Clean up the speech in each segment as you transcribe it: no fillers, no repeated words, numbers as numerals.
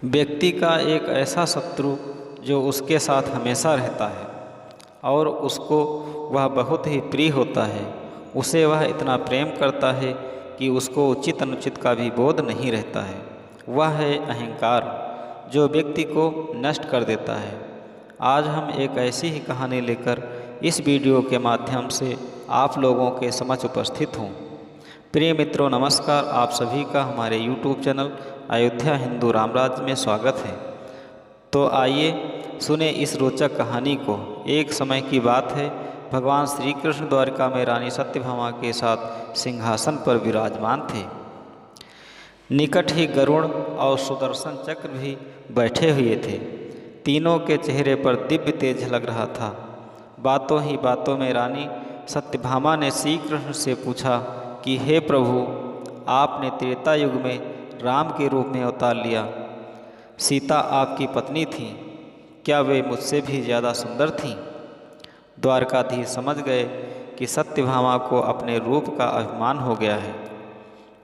व्यक्ति का एक ऐसा शत्रु जो उसके साथ हमेशा रहता है और उसको वह बहुत ही प्रिय होता है, उसे वह इतना प्रेम करता है कि उसको उचित अनुचित का भी बोध नहीं रहता है। वह है अहंकार, जो व्यक्ति को नष्ट कर देता है। आज हम एक ऐसी ही कहानी लेकर इस वीडियो के माध्यम से आप लोगों के समक्ष उपस्थित हूँ। प्रिय मित्रों नमस्कार, आप सभी का हमारे YouTube चैनल अयोध्या हिंदू रामराज्य में स्वागत है। तो आइए सुने इस रोचक कहानी को। एक समय की बात है, भगवान श्री कृष्ण द्वारका में रानी सत्यभामा के साथ सिंहासन पर विराजमान थे। निकट ही गरुड़ और सुदर्शन चक्र भी बैठे हुए थे। तीनों के चेहरे पर दिव्य तेज झलक रहा था। बातों ही बातों में रानी सत्यभामा ने श्री कृष्ण से पूछा कि हे प्रभु, आपने त्रेता युग में राम के रूप में अवतार लिया। सीता आपकी पत्नी थी, क्या वे मुझसे भी ज़्यादा सुंदर थीं? द्वारकाधीश समझ गए कि सत्यभामा को अपने रूप का अभिमान हो गया है,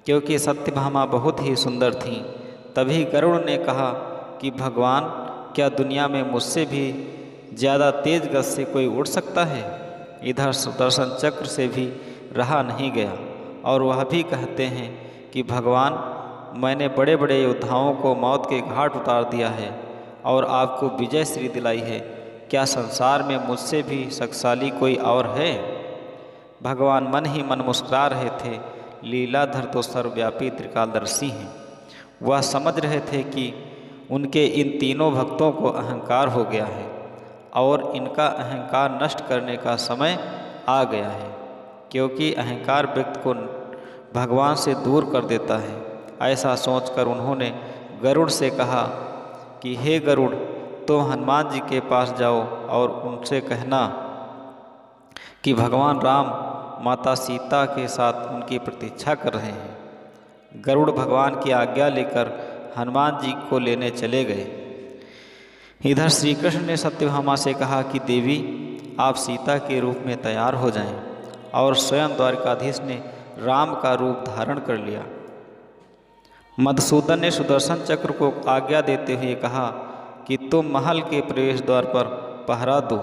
क्योंकि सत्यभामा बहुत ही सुंदर थीं। तभी गरुड़ ने कहा कि भगवान, क्या दुनिया में मुझसे भी ज़्यादा तेज गति से कोई उड़ सकता है? इधर सुदर्शन चक्र से भी रहा नहीं गया और वह भी कहते हैं कि भगवान, मैंने बड़े बड़े योद्धाओं को मौत के घाट उतार दिया है और आपको विजय श्री दिलाई है। क्या संसार में मुझसे भी शक्तिशाली कोई और है? भगवान मन ही मन मुस्कुरा रहे थे। लीलाधर तो सर्वव्यापी त्रिकालदर्शी हैं। वह समझ रहे थे कि उनके इन तीनों भक्तों को अहंकार हो गया है और इनका अहंकार नष्ट करने का समय आ गया है, क्योंकि अहंकार व्यक्ति को भगवान से दूर कर देता है। ऐसा सोचकर उन्होंने गरुड़ से कहा कि हे गरुड़, तुम हनुमान जी के पास जाओ और उनसे कहना कि भगवान राम माता सीता के साथ उनकी प्रतीक्षा कर रहे हैं। गरुड़ भगवान की आज्ञा लेकर हनुमान जी को लेने चले गए। इधर श्री कृष्ण ने सत्यभामा से कहा कि देवी, आप सीता के रूप में तैयार हो जाएं, और स्वयं द्वारकाधीश ने राम का रूप धारण कर लिया। मधुसूदन ने सुदर्शन चक्र को आज्ञा देते हुए कहा कि तुम महल के प्रवेश द्वार पर पहरा दो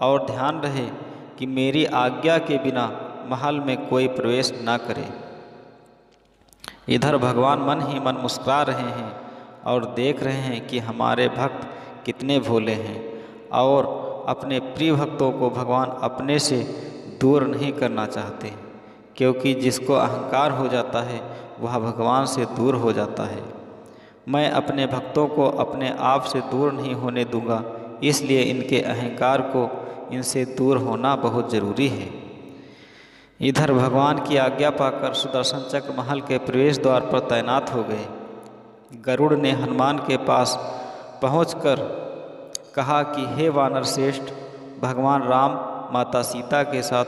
और ध्यान रहे कि मेरी आज्ञा के बिना महल में कोई प्रवेश ना करे। इधर भगवान मन ही मन मुस्कुरा रहे हैं और देख रहे हैं कि हमारे भक्त कितने भोले हैं और अपने प्रिय भक्तों को भगवान अपने से दूर नहीं करना चाहते, क्योंकि जिसको अहंकार हो जाता है वह भगवान से दूर हो जाता है। मैं अपने भक्तों को अपने आप से दूर नहीं होने दूंगा, इसलिए इनके अहंकार को इनसे दूर होना बहुत ज़रूरी है। इधर भगवान की आज्ञा पाकर सुदर्शन चक्र महल के प्रवेश द्वार पर तैनात हो गए। गरुड़ ने हनुमान के पास पहुंचकर कहा कि हे वानर श्रेष्ठ, भगवान राम माता सीता के साथ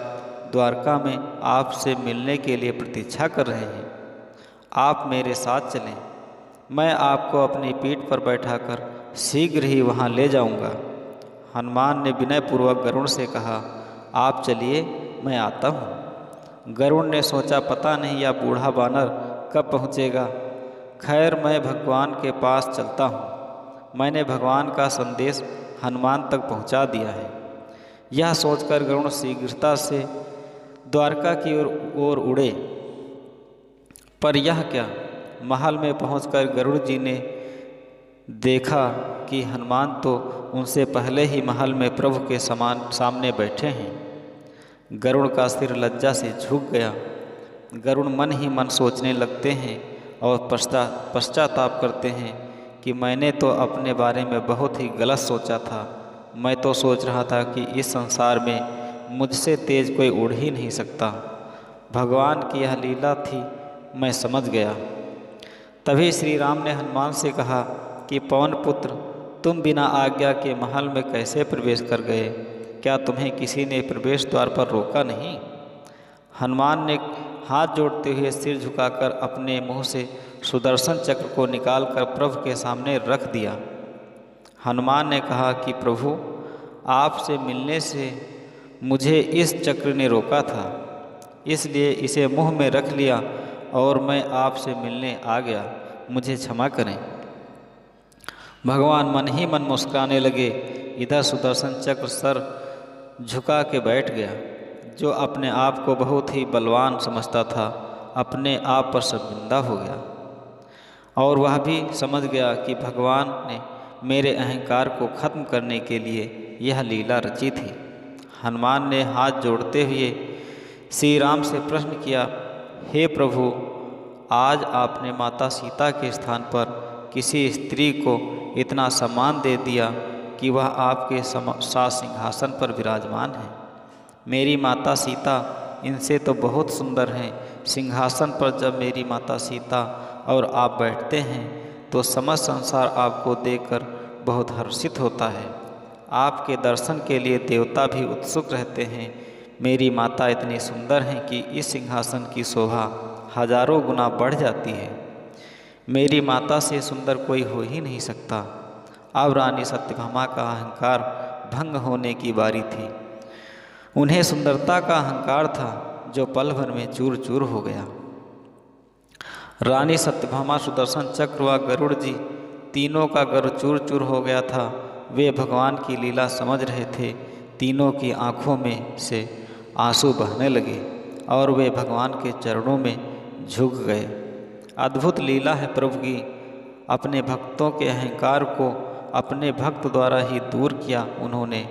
द्वारका में आपसे मिलने के लिए प्रतीक्षा कर रहे हैं। आप मेरे साथ चलें, मैं आपको अपनी पीठ पर बैठाकर शीघ्र ही वहां ले जाऊंगा। हनुमान ने विनयपूर्वक गरुड़ से कहा, आप चलिए, मैं आता हूँ। गरुड़ ने सोचा, पता नहीं यह बूढ़ा बानर कब पहुँचेगा। खैर, मैं भगवान के पास चलता हूँ। मैंने भगवान का संदेश हनुमान तक पहुँचा दिया है। यह सोचकर गरुड़ शीघ्रता से द्वारका की ओर उड़े। पर यह क्या, महल में पहुंचकर गरुड़ जी ने देखा कि हनुमान तो उनसे पहले ही महल में प्रभु के सामने बैठे हैं। गरुड़ का सिर लज्जा से झुक गया। गरुड़ मन ही मन सोचने लगते हैं और पश्चाताप करते हैं कि मैंने तो अपने बारे में बहुत ही गलत सोचा था। मैं तो सोच रहा था कि इस संसार में मुझसे तेज कोई उड़ ही नहीं सकता। भगवान की यह लीला थी, मैं समझ गया। तभी श्री राम ने हनुमान से कहा कि पवन पुत्र, तुम बिना आज्ञा के महल में कैसे प्रवेश कर गए? क्या तुम्हें किसी ने प्रवेश द्वार पर रोका नहीं? हनुमान ने हाथ जोड़ते हुए सिर झुकाकर अपने मुंह से सुदर्शन चक्र को निकालकर प्रभु के सामने रख दिया। हनुमान ने कहा कि प्रभु, आपसे मिलने से मुझे इस चक्र ने रोका था, इसलिए इसे मुंह में रख लिया और मैं आपसे मिलने आ गया। मुझे क्षमा करें। भगवान मन ही मन मुस्कुराने लगे। इधर सुदर्शन चक्र सर झुका के बैठ गया। जो अपने आप को बहुत ही बलवान समझता था, अपने आप पर शर्मिंदा हो गया और वह भी समझ गया कि भगवान ने मेरे अहंकार को खत्म करने के लिए यह लीला रची थी। हनुमान ने हाथ जोड़ते हुए श्री राम से प्रश्न किया, हे प्रभु, आज आपने माता सीता के स्थान पर किसी स्त्री को इतना सम्मान दे दिया कि वह आपके साथ सिंहासन पर विराजमान है। मेरी माता सीता इनसे तो बहुत सुंदर हैं। सिंहासन पर जब मेरी माता सीता और आप बैठते हैं तो समस्त संसार आपको देखकर बहुत हर्षित होता है। आपके दर्शन के लिए देवता भी उत्सुक रहते हैं। मेरी माता इतनी सुंदर हैं कि इस सिंहासन की शोभा हजारों गुना बढ़ जाती है। मेरी माता से सुंदर कोई हो ही नहीं सकता। अब रानी सत्यभामा का अहंकार भंग होने की बारी थी। उन्हें सुंदरता का अहंकार था जो पल भर में चूर चूर हो गया। रानी सत्यभामा, सुदर्शन चक्र व गरुड़ जी तीनों का गर्व चूर चूर हो गया था। वे भगवान की लीला समझ रहे थे। तीनों की आंखों में से आंसू बहने लगे और वे भगवान के चरणों में झुक गए। अद्भुत लीला है प्रभु की। अपने भक्तों के अहंकार को अपने भक्त द्वारा ही दूर किया उन्होंने।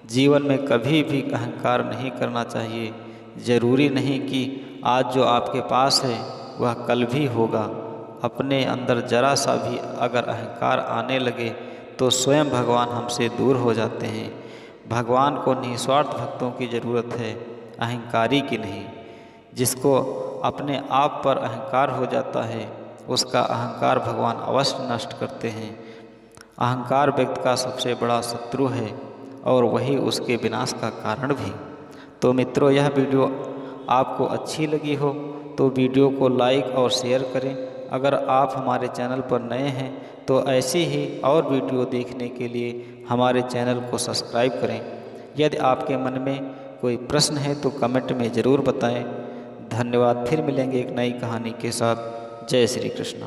जीवन में कभी भी अहंकार नहीं करना चाहिए। ज़रूरी नहीं कि आज जो आपके पास है वह कल भी होगा। अपने अंदर जरा सा भी अगर अहंकार आने लगे तो स्वयं भगवान हमसे दूर हो जाते हैं। भगवान को निस्वार्थ भक्तों की ज़रूरत है, अहंकारी की नहीं। जिसको अपने आप पर अहंकार हो जाता है उसका अहंकार भगवान अवश्य नष्ट करते हैं। अहंकार व्यक्ति का सबसे बड़ा शत्रु है और वही उसके विनाश का कारण भी। तो मित्रों, यह वीडियो आपको अच्छी लगी हो तो वीडियो को लाइक और शेयर करें। अगर आप हमारे चैनल पर नए हैं तो ऐसी ही और वीडियो देखने के लिए हमारे चैनल को सब्सक्राइब करें। यदि आपके मन में कोई प्रश्न है तो कमेंट में ज़रूर बताएं। धन्यवाद। फिर मिलेंगे एक नई कहानी के साथ। जय श्री कृष्ण।